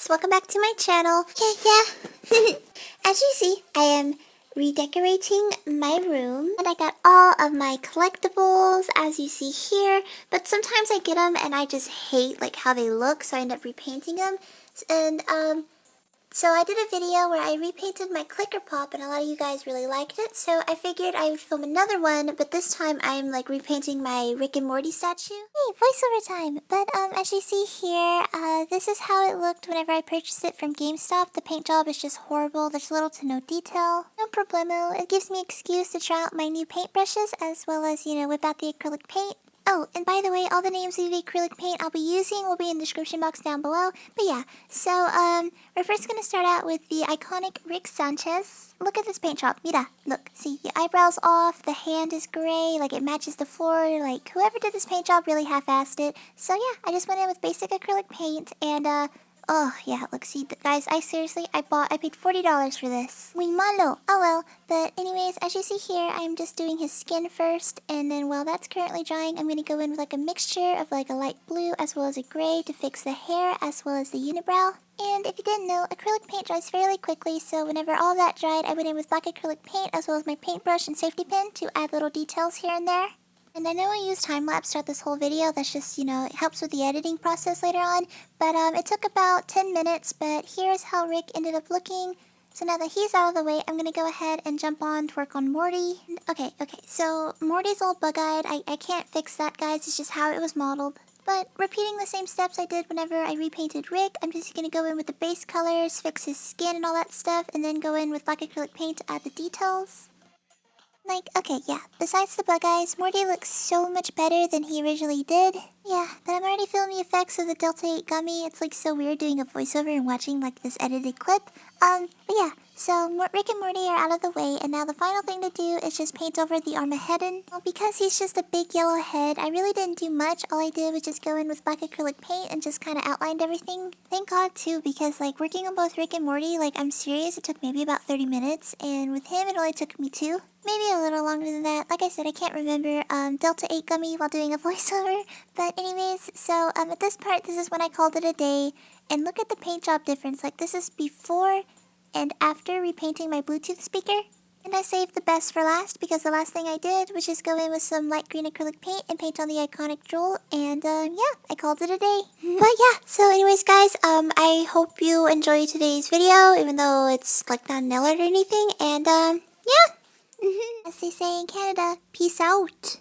peeps, welcome back to my channel. Yeah. As you see, I am redecorating my room and I got all of my collectibles as you see here, but sometimes I get them and I just hate like how they look, so I end up repainting them. And so I did a video where I repainted my clicker pop and a lot of you guys really liked it, so I figured I would film another one, but this time I'm like repainting my Rick and Morty statue. Hey, voiceover time! But as you see here, this is how it looked whenever I purchased it from GameStop. The paint job is just horrible, there's little to no detail. No problemo, it gives me an excuse to try out my new paintbrushes as well as, you know, whip out the acrylic paint. Oh, and by the way, all the names of the acrylic paint I'll be using will be in the description box down below. But yeah, so we're first going to start out with the iconic Rick Sanchez. Look at this paint job. Mira, look, see, the eyebrow's off, the hand is gray, like it matches the floor. Like, whoever did this paint job really half-assed it. So yeah, I just went in with basic acrylic paint and oh, yeah, look, see, guys, I paid $40 for this. Muy malo. Oh, well. But anyways, as you see here, I'm just doing his skin first, and then while that's currently drying, I'm going to go in with, like, a mixture of, like, a light blue as well as a gray to fix the hair as well as the unibrow. And if you didn't know, acrylic paint dries fairly quickly, so whenever all that dried, I went in with black acrylic paint as well as my paintbrush and safety pin to add little details here and there. And I know I used time-lapse throughout this whole video, that's just, you know, it helps with the editing process later on, but it took about 10 minutes, but here's how Rick ended up looking. So now that he's out of the way, I'm going to go ahead and jump on to work on Morty. Okay, so Morty's all bug-eyed, I can't fix that, guys, it's just how it was modeled. But repeating the same steps I did whenever I repainted Rick, I'm just going to go in with the base colors, fix his skin and all that stuff, and then go in with black acrylic paint to add the details. Like, okay, yeah, besides the bug eyes, Morty looks so much better than he originally did. Yeah, but I'm already feeling the effects of the Delta 8 gummy. It's like so weird doing a voiceover and watching like this edited clip. But yeah, so Rick and Morty are out of the way, and now the final thing to do is just paint over the Armageddon. Well, because he's just a big yellow head, I really didn't do much. All I did was just go in with black acrylic paint and just kind of outlined everything. Thank God, too, because like working on both Rick and Morty, like I'm serious, it took maybe about 30 minutes, and with him it only took me 2. Maybe a little longer than that. Like I said, I can't remember Delta 8 gummy while doing a voiceover. But anyways, so at this part, this is when I called it a day. And look at the paint job difference. Like this is before and after repainting my Bluetooth speaker. And I saved the best for last because the last thing I did was just go in with some light green acrylic paint and paint on the iconic Joel. And yeah, I called it a day. But yeah, so anyways guys, I hope you enjoyed today's video, even though it's like not an alert or anything. And yeah. As they say in Canada, peace out.